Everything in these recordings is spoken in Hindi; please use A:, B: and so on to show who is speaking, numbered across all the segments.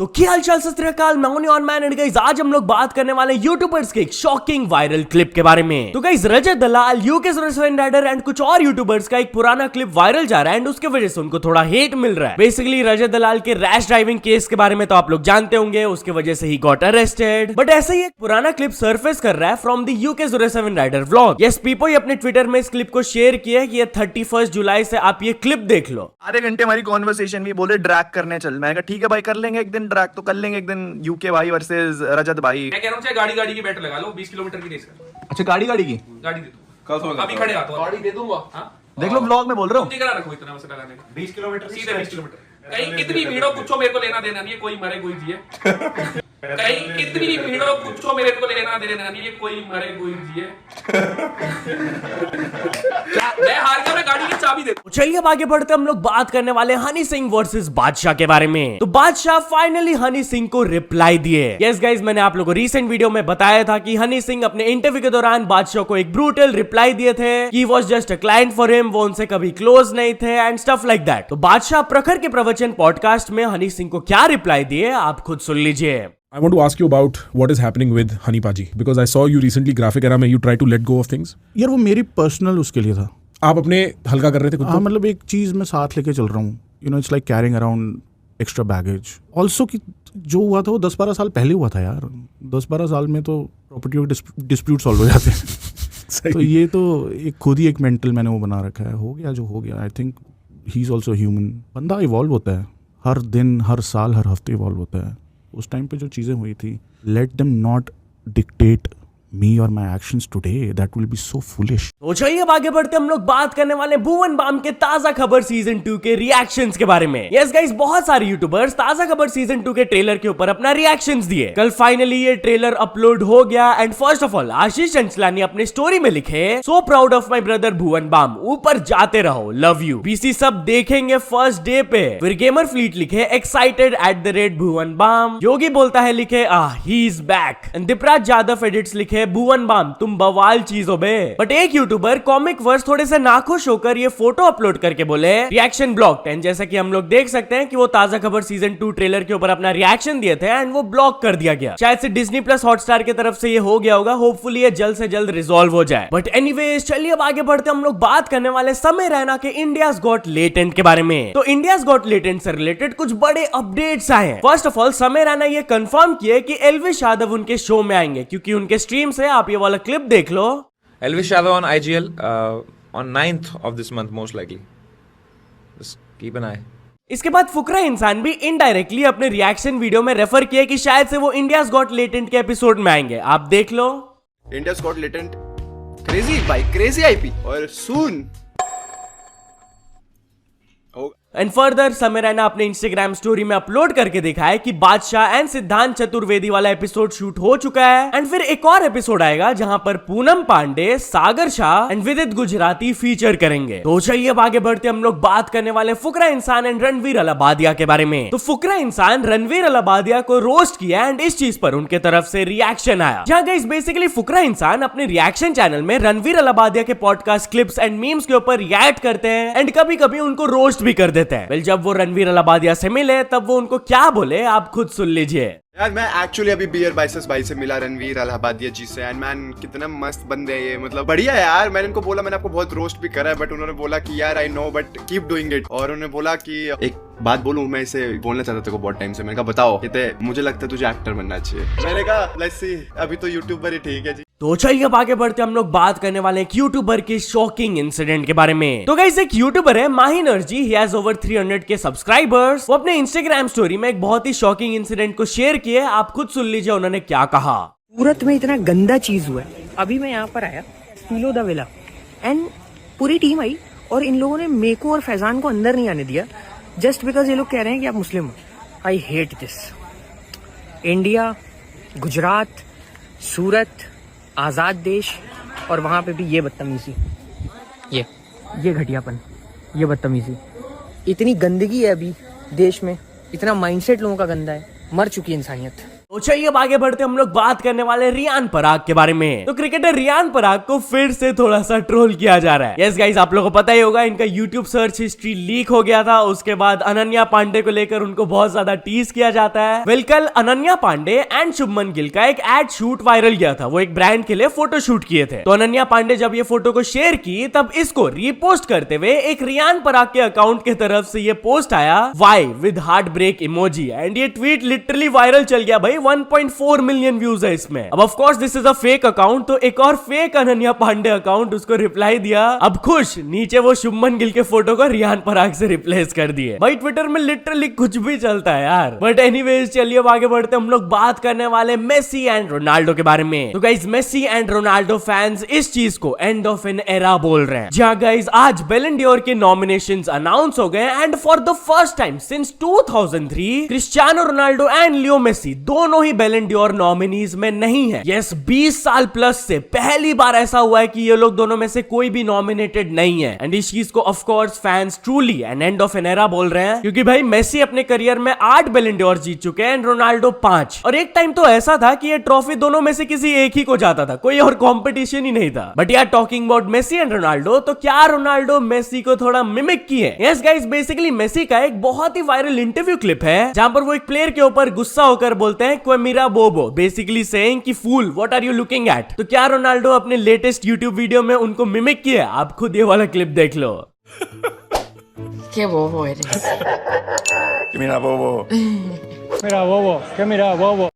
A: तो क्या हालचाल सत श्री अकाल, मैं हूं और मैन एंड गाइस आज हम लोग बात करने वाले यूट्यूबर्स के एक शॉकिंग वायरल क्लिप के बारे में। तो guys Rajat Dalal, UK rider and कुछ और यूट्यूबर्स का एक पुराना क्लिप वायरल जा रहा है एंड उसके वजह से उनको थोड़ा हेट मिल रहा है। बेसिकली रजत दलाल के रैश ड्राइविंग केस के बारे में तो आप लोग जानते होंगे, उसके वजह से ही गॉट अरेस्टेड। बट ऐसे ही एक पुराना क्लिप सरफेस कर रहा है from the UK rider vlog. Yes people अपने ट्विटर में इस क्लिप को शेयर किया कि ये 31 जुलाई से आप ये क्लिप देख लो।
B: आधे घंटे हमारी कॉन्वर्सेशन भी बोले ड्रैग करने चल। मैं कहा ठीक है भाई, कर लेंगे एक दिन ड्रैग, तो कर लेंगे एक दिन यूके भाई वर्सेस रजत भाई।
C: मैं कह रहा हूं चाहे गाड़ी की बैट लगा लो, 20 किलोमीटर की रेस कर।
B: अच्छा गाड़ी की
C: गाड़ी दे दूं अभी खड़े आता हूं, गाड़ी दे दूंगा। हां
B: देख लो व्लॉग में बोल रहा हूँ।
C: करा रखो इतना मसला लगाने का। 20 किलोमीटर सीधे 20 किलोमीटर। कहीं कितनी भीड़ हो कुछ मेरे को लेना देना नहीं है, कोई मरे कोई जिए। कहीं कितनी भीड़ हो कुछ मेरे को लेना देना नहीं है, कोई मरे कोई जिए। मैं हार गया, मैं गाड़ी की चाबी दे दूं।
A: चलिए अब आगे बढ़ते हम लोग बात करने वाले हनी सिंह वर्सेस बादशाह के बारे में। तो बादशाह फाइनली हनी सिंह को रिप्लाई दिए। यस गाइस, मैंने आप लोगों को रीसेंट वीडियो में बताया था कि हनी सिंह अपने इंटरव्यू के दौरान बादशाह को एक ब्रूटल रिप्लाई दिए थे कि was just a client for him, वो उनसे कभी क्लोज नहीं थे एंड स्टफ लाइक दैट। तो बादशाह प्रखर के प्रवचन पॉडकास्ट में हनी सिंह को क्या रिप्लाई दिए आप खुद सुन लीजिए।
D: I want to ask you about what is happening with Honey Paji because I saw you recently graphic era में you try to let go of things.
E: यार वो मेरी पर्सनल उसके लिए था।
D: आप अपने हल्का कर रहे थे खुद को?
E: हाँ, मतलब एक चीज़ मैं साथ लेके चल रहा हूँ। You know it's like carrying around extra baggage. Also कि जो हुआ था वो 10-12 साल पहले हुआ था यार। 10-12 साल में तो प्रॉपर्टी के डिस्प्यूट सॉल्व हो जाते हैं। तो ये तो एक खुद ही एक मेंटल मैंने वो बना रखा है। हो गया जो हो गया। I think he is also human. बंदा इवॉल्व होता है हर दिन, हर साल, हर हफ्ते इवॉल्व होता है। उस टाइम पे जो चीज़ें हुई थी, let them not dictate me or my actions today. That will be so foolish.
A: तो चलिए अब आगे बढ़ते हम लोग बात करने वाले भुवन बाम के ताजा खबर सीजन 2 के रिएक्शंस के बारे में। यस गाइस, बहुत सारे यूट्यूबर्स ताजा खबर सीजन 2 के ट्रेलर के ऊपर अपना रिएक्शंस दिए। कल फाइनली ये ट्रेलर अपलोड हो गया and first of all Ashish Chanchlani अपने स्टोरी में लिखे, so proud of my brother Bhuvan Bam, ऊपर जाते रहो, लव यू, बीसी सब देखेंगे फर्स्ट डे पे। फिर गेमर फ्लीट लिखे एक्साइटेड @ भुवन बाम। योगी बोलता है लिखे he is back. And Deepraj Jadhav edits लिखे भुवन बाम तुम बवाल चीज हो बे। बट एक यूट्यूबर कॉमिक वर्स थोड़े से नाखुश होकर ये फोटो अपलोड करके बोले रिएक्शन ब्लॉक। एंड जैसा कि हम लोग देख सकते हैं कि वो ताजा खबर सीजन 2 ट्रेलर के ऊपर अपना रिएक्शन दिए थे एंड वो ब्लॉक कर दिया गया। शायद से डिज्नी प्लस हॉटस्टार की तरफ से ये हो गया होगा। होपफुली ये जल्द से जल्द रिजॉल्व हो जाए। बट एनीवेज चलिए अब आगे बढ़ते हम लोग बात करने वाले समय रैना के इंडियाज गॉट लेटेंट के बारे में। तो इंडियाज गॉट लेटेंट से रिलेटेड कुछ बड़े अपडेट्स आए हैं। फर्स्ट ऑफ ऑल समय रैना ये कंफर्म किए कि एल्विश यादव उनके शो में आएंगे, क्योंकि उनके स्ट्रीम से आप ये वाला क्लिप देख लो।
F: Elvish Yadav on IGL on 9th of this month most likely. Just keep an eye.
A: इसके बाद फुकरा इंसान भी इनडायरेक्टली अपने रिएक्शन वीडियो में रेफर किया कि शायद से वो इंडियाज गॉट लेटेंट के एपिसोड में आएंगे, आप देख लो।
G: इंडियाज गॉट लेटेंट क्रेजी भाई, क्रेजी आईपी और सून।
A: एंड फर्दर समय रैना अपने इंस्टाग्राम स्टोरी में अपलोड करके दिखाया कि बादशाह एंड सिद्धांत चतुर्वेदी वाला एपिसोड शूट हो चुका है एंड फिर एक और एपिसोड आएगा जहां पर पूनम पांडे, सागर शाह एंड विदित गुजराती फीचर करेंगे। तो चलिए अब आगे बढ़ते हम लोग बात करने वाले फुकरा इंसान एंड रणवीर अलाबादिया के बारे में। तो फुकरा इंसान रणवीर अलाबादिया को रोस्ट किया एंड इस चीज पर उनके तरफ से रिएक्शन आया। जहां गाइस बेसिकली फुकरा इंसान अपने रिएक्शन चैनल में रणवीर अलाबादिया के पॉडकास्ट क्लिप्स एंड मीम्स के ऊपर रिएक्ट करते हैं एंड कभी कभी उनको रोस्ट भी कर देते हैं। वेल जब वो रणवीर अलाबादिया से मिले तब वो उनको क्या बोले आप खुद सुन लीजिए।
G: यार मैं एक्चुअली अभी बियर बाइसेस भाई से मिला, रणवीर अलाहाबादिया जी से। एंड मैन कितना मस्त बंदे हैं ये, मतलब बढ़िया है यार। मैंने इनको बोला मैंने आपको बहुत रोस्ट भी करा है, बट उन्होंने बोला कि यार I know but keep doing it. और उन्होंने बोला कि एक बात बोलूं, मैं इसे बोलना चाहता था बहुत टाइम से। मैंने कहा बताओ। कहते मुझे लगता है तुझे एक्टर बनना चाहिए। मैंने कहा लेट्स सी, अभी तो यूट्यूबर ही ठीक है जी।
A: तो चलिए अब आगे बढ़ते हम लोग बात करने वाले एक यूट्यूबर के शॉकिंग इंसिडेंट के बारे में। तो गाइस एक यूट्यूबर है माही नरजी, ही हैज ओवर 300 के सब्सक्राइबर्स। वो अपने इंस्टाग्राम स्टोरी में एक बहुत ही शॉकिंग इंसिडेंट को शेयर किए, आप खुद सुन लीजिए उन्होंने क्या कहा।
H: सूरत में इतना गंदा चीज हुआ है। अभी मैं यहाँ पर आया स्टीलो द विला एंड पूरी टीम आई और इन लोगों ने मेको और फैजान को अंदर नहीं आने दिया जस्ट बिकॉज ये लोग कह रहे हैं कि आप मुस्लिम हो। I hate this. India, Gujarat, Surat, आज़ाद देश, और वहाँ पे भी ये बदतमीजी, ये घटियापन, ये बदतमीजी, इतनी गंदगी है अभी देश में, इतना माइंडसेट लोगों का गंदा है, मर चुकी इंसानियत।
A: तो चलिए अब आगे बढ़ते हम लोग बात करने वाले रियान पराग के बारे में। तो क्रिकेटर रियान पराग को फिर से थोड़ा सा ट्रोल किया जा रहा है। यस गाइस, आप लोगों को पता ही होगा इनका यूट्यूब सर्च हिस्ट्री लीक हो गया था। उसके बाद अनन्या पांडे को लेकर उनको बहुत ज्यादा टीज किया जाता है। वेल, कल अनन्या पांडे एंड शुभमन गिल का एक एड शूट वायरल गया था। वो एक ब्रांड के लिए फोटो शूट किए थे। तो अनन्या पांडे जब ये फोटो को शेयर की तब इसको रीपोस्ट करते हुए एक रियान पराग के अकाउंट की तरफ से ये पोस्ट आया, why with heart break emoji, and ये ट्वीट लिटरली वायरल चल गया भाई। 1.4 मिलियन व्यूज है इसमें। अब of course this is a fake account, तो एक और फेक अनन्या पांडे अकाउंट उसको रिप्लाई दिया। अब खुश नीचे वो शुभमन गिल के फोटो को रियान पराग से रिप्लेस कर दिए। भाई ट्विटर में लिटरली कुछ भी चलता है यार। बट एनीवेज चलिए अब आगे बढ़ते हम लोग बात करने वाले मेसी एंड रोनाल्डो के बारे में। तो guys, Messi and Ronaldo fans इस चीज को एंड ऑफ एन एरा बोल रहे हैं। जहां गाइस आज बैलन डोर के नॉमिनेशंस अनाउंस हो गए and for the first time since 2003 Cristiano Ronaldo and Leo Messi दोनों ही बैलन डोर नॉमिनीज में नहीं है। यस, 20 साल प्लस से पहली बार ऐसा हुआ है कि ये लोग दोनों में से कोई भी नॉमिनेटेड नहीं है। एंड इस चीज को of course fans truly N end of an era बोल रहे हैं, क्योंकि भाई मेसी अपने करियर में 8 बैलन डोर जीत चुके हैं एंड रोनाल्डो 5। और एक टाइम तो ऐसा था कि ये ट्रॉफी दोनों में से किसी एक ही को जाता था, कोई और कंपटीशन ही नहीं था। बट यार talking about Messi and Ronaldo, तो क्या रोनाल्डो मेसी को थोड़ा मिमिक किए? यस गाइस, बेसिकली मेसी का एक बहुत ही वायरल इंटरव्यू क्लिप है जहां पर वो एक प्लेयर के ऊपर गुस्सा होकर बोलते हैं क्वेमिरा बोबो, बेसिकली सेइंग कि fool what are you looking at. तो क्या रोनाल्डो अपने लेटेस्ट यूट्यूब वीडियो में उनको मिमिक किया? आप खुद ये वाला क्लिप देख लो।
I: Qué bobo eres.
B: Mira, bobo.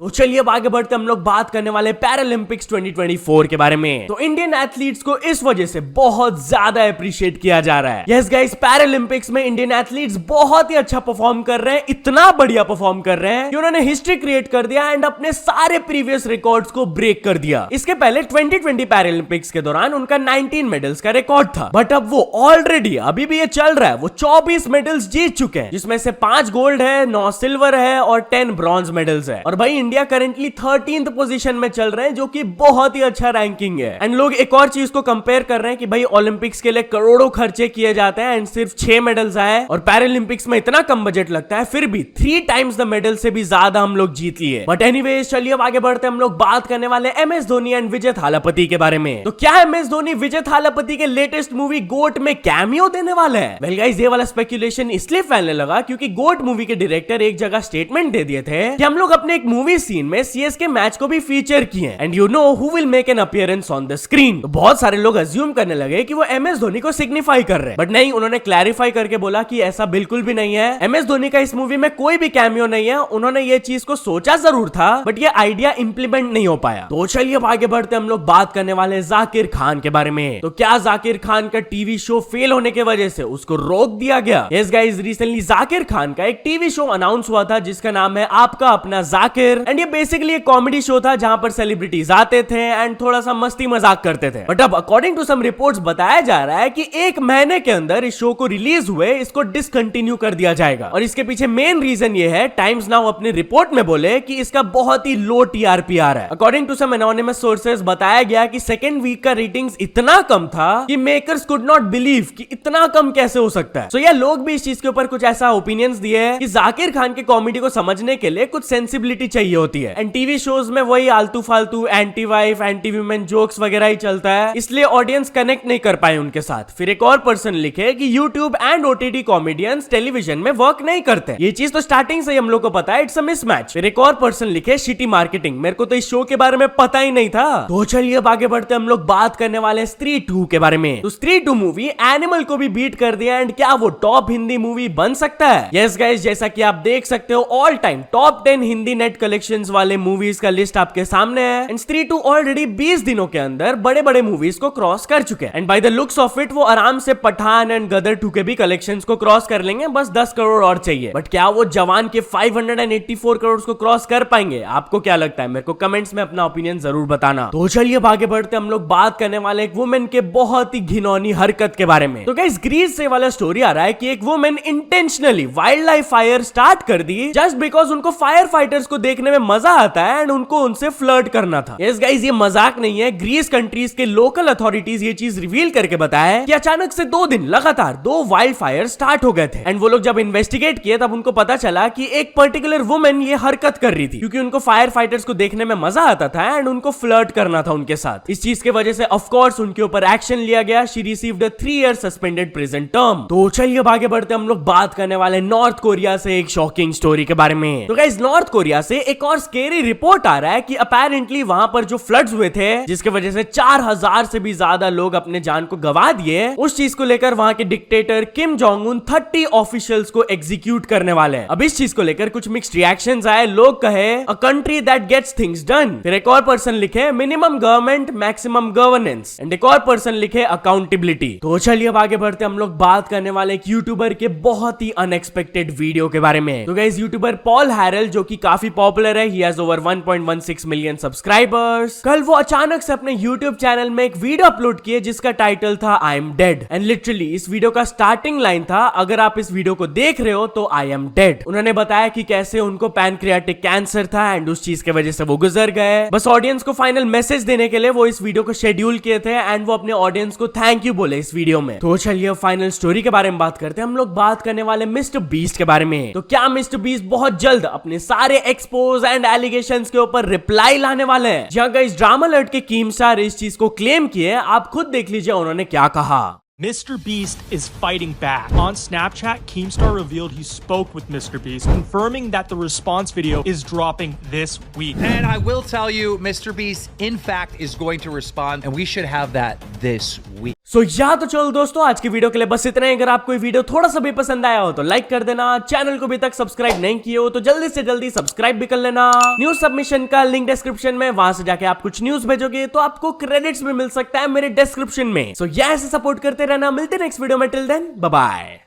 A: तो चलिए अब आगे बढ़ते हम लोग बात करने वाले पैरालंपिक्स 2024 के बारे में। तो इंडियन एथलीट्स को इस वजह से बहुत ज्यादा अप्रिशिएट किया जा रहा है। यस गाइस, पैरालंपिक्स में इंडियन एथलीट्स बहुत ही अच्छा परफॉर्म कर रहे हैं, इतना बढ़िया परफॉर्म कर रहे हैं कि उन्होंने हिस्ट्री क्रिएट कर दिया एंड अपने सारे प्रीवियस रिकॉर्ड्स को ब्रेक कर दिया। इसके पहले 2020 पैरालंपिक्स के दौरान उनका 19 मेडल्स का रिकॉर्ड था, बट अब वो ऑलरेडी अभी भी ये चल रहा है, वो 24 मेडल्स जीत चुके हैं, जिसमें से 5 गोल्ड है, 9 सिल्वर है और 10 ब्रॉन्ज मेडल्स है। और भाई इंडिया करेंटली 13th पोजीशन में चल रहे हैं, जो कि बहुत ही अच्छा रैंकिंग है। एंड लोग एक और चीज को कंपेयर कर रहे हैं कि भाई ओलंपिक्स के लिए करोड़ों खर्चे किए जाते हैं एंड सिर्फ 6 मेडल्स आए, और पैरालंपिक्स में इतना कम बजट लगता है, फिर भी 3 टाइम्स द मेडल से भी ज्यादा हम लोग जीत लिए। बट एनीवेज चलिए अब आगे बढ़ते हम लोग बात करने वाले MS धोनी एंड विजय थालापति के बारे में। तो क्या MS धोनी विजय थालापति के लेटेस्ट मूवी गोट में कैमियो देने वाले हैं? वेल गाइस, ये वाला स्पेकुलेशन इसलिए फैलने लगा क्योंकि गोट मूवी के डायरेक्टर एक जगह स्टेटमेंट दे दिए थे कि हम लोग अपने एक मूवी सीन में CSK मैच को भी फीचर किए and you know who will make an appearance on the screen. तो बहुत सारे लोग अज्यूम करने लगे कि वो MS धोनी को सिग्निफाई कर रहे हैं, बट नहीं, उन्होंने क्लैरिफाई करके बोला कि ऐसा बिल्कुल भी नहीं है। MS धोनी का इस मूवी में कोई भी कैमियो नहीं है। उन्होंने ये चीज को सोचा जरूर था, बट ये आइडिया इंप्लीमेंट नहीं हो पाया। तो चलिए अब आगे बढ़ते हम लोग बात करने वाले जाकिर खान के बारे में। तो क्या जाकिर खान का टीवी शो फेल होने की वजह से उसको रोक दिया गया? Yes guys, recently Zakir Khan का एक टीवी शो अनाउंस हुआ था जिसका नाम है आपका अपना जाकिर, एंड ये बेसिकली एक कॉमेडी शो था जहां पर सेलिब्रिटीज आते थे एंड थोड़ा सा मस्ती मजाक करते थे। बट अब अकॉर्डिंग टू सम रिपोर्ट्स बताया जा रहा है कि 1 महीने के अंदर इस शो को रिलीज हुए इसको डिसकंटिन्यू कर दिया जाएगा। और इसके पीछे मेन रीजन ये है, टाइम्स नाउ अपनी रिपोर्ट में बोले कि इसका बहुत ही लो TRP आ रहा है। According to some anonymous sources बताया गया कि सेकेंड वीक का रेटिंग्स इतना कम था कि मेकर्स कुड नॉट बिलीव कि इतना कम कैसे हो सकता है। सो ये लोग भी इस चीज के ऊपर कुछ ऐसा ओपिनियंस दिए हैं कि जाकिर खान की कॉमेडी को समझने के लिए कुछ सेंसिबिलिटी चाहिए होती है, एंड टीवी शोज में वही आलतू फालतू anti wife anti women jokes वगैरह ही चलता है, इसलिए ऑडियंस कनेक्ट नहीं कर पाए उनके साथ। फिर एक और पर्सन लिखे कि YouTube and OTT comedians television में वर्क नहीं करते। ये चीज तो स्टार्टिंग से ही हम लोग को पता है, इट्स अ मिसमैच। फिर एक और पर्सन लिखे शिटी मार्केटिंग, मेरे को तो इस शो के बारे में पता ही नहीं था। तो चलिए अब आगे बढ़ते हम लोग बात करने वाले स्त्री 2 के बारे में। तो स्त्री 2 मूवी एनिमल को भी बीट कर दिया, एंड क्या वो टॉप हिंदी मूवी बन सकता है? यस गाइस, जैसा कि आप देख सकते हो all time top 10 Hindi net collections वाले मूवीज का लिस्ट आपके सामने है, एंड स्त्री 2 ऑलरेडी 20 दिनों के अंदर बड़े बड़े मूवीज को क्रॉस कर चुके हैं, and by the looks of it वो आराम से पठान एंड गदर 2 के भी कलेक्शंस को क्रॉस कर लेंगे, बस 10 करोड़ और चाहिए। बट क्या वो जवान के 584 करोड़ को क्रॉस कर पाएंगे? आपको क्या लगता है? मेरे को कमेंट्स में अपना ओपिनियन जरूर बताना। तो चलिए अब आगे बढ़ते हम लोग बात करने वाले एक वुमेन के बहुत ही घिनौनी हरकत के बारे में। तो गाइस, ग्रीस से वाला स्टोरी आ रहा है है कि एक women intentionally wild life fire start कर दी जस्ट बिकॉज उनको फायर फाइटर्स को देखने में मजा आता है एंड उनको उनसे फ्लर्ट करना था। यस गाइस, ये मजाक नहीं है। ग्रीस कंट्रीज के लोकल अथॉरिटीज ये चीज रिवील करके बताया कि अचानक से 2 दिन लगातार 2 वाइल्ड फायर स्टार्ट हो गए थे एंड वो लोग जब इन्वेस्टिगेट किए तब उनको पता चला कि एक पर्टिकुलर वुमेन ये हरकत कर रही थी क्योंकि उनको फायर फाइटर्स को देखने में मजा आता था एंड उनको फ्लर्ट करना था उनके साथ। इस चीज की वजह से ऑफ कोर्स उनके ऊपर एक्शन लिया गया। She received a 3 year suspended prison term. तो चलिए आगे बढ़ते हम लोग बात करने वाले नॉर्थ कोरिया से एक शॉकिंग स्टोरी के बारे में। तो गाइस, नॉर्थ कोरिया से एक और स्केरी रिपोर्ट आ रहा है कि अपेरेंटली वहां पर जो फ्लड्स हुए थे जिसके वजह से 4000 से भी ज्यादा लोग अपने जान को गंवा दिए, उस चीज को लेकर वहां के dictator Kim Jong Un 30 officials को एग्जीक्यूट करने वाले हैं। अब इस चीज को लेकर कुछ मिक्स्ड रिएक्शंस आए। लोग कहे a country that gets things done, फिर एक और पर्सन लिखे minimum government maximum governance and एक और पर्सन लिखे अकाउंटेबिलिटी। तो चलिए अब आगे बढ़ते हम लोग बात करने वाले एक यूट्यूबर के बहुत ही अनएक्सपेक्टेड वीडियो के बारे में। तो गाइस, यूट्यूबर पॉल हैरल जो कि काफी पॉपुलर है, he has over 1.16 million subscribers, कल वो अचानक से अपने यूट्यूब चैनल में एक वीडियो अपलोड किए जिसका टाइटल था I am dead and literally इस वीडियो का स्टार्टिंग लाइन था, अगर आप इस वीडियो को देख रहे हो तो आई एम डेड। उन्होंने बताया कि कैसे उनको पैनक्रियाटिक कैंसर था एंड उस चीज की वजह से वो गुजर गए। बस ऑडियंस को फाइनल मैसेज देने के लिए वो इस वीडियो को शेड्यूल किए थे एंड वो अपने ऑडियंस को थैंक यू बोले इस वीडियो में। तो चलिए फाइनल स्टोरी के बारे में बात करते हैं। हम लोग बात करने वाले मिस्टर बीस्ट के बारे में। तो क्या मिस्टर बीस्ट बहुत जल्द अपने सारे एक्सपोज एंड एलिगेशंस के ऊपर रिप्लाई लाने वाले हैं? जहां गाइस ड्रामा अलर्ट के कीम स्टार इस चीज को क्लेम किए, आप खुद देख लीजिए उन्होंने क्या कहा।
J: Mr. Beast is fighting back. On Snapchat, Keemstar revealed he spoke with Mr. Beast, confirming that the response video is dropping this week.
K: And I will tell you, Mr. Beast, in fact, is going to respond, and we should have that this week.
A: So या तो चलो दोस्तों, आज की वीडियो के लिए बस इतना ही। अगर आपको ये वीडियो थोड़ा सा भी पसंद आया हो तो लाइक कर देना। चैनल को अभी तक सब्सक्राइब नहीं किए हो तो जल्दी से जल्दी सब्सक्राइब भी कर लेना। न्यूज सबमिशन का लिंक डिस्क्रिप्शन में, वहां से जाके आप कुछ न्यूज भेजोगे तो आपको क्रेडिट्स भी मिल सकता है मेरे डिस्क्रिप्शन में। सो ऐसे सपोर्ट करते रहना। मिलते हैं नेक्स्ट वीडियो में। Till then bye bye.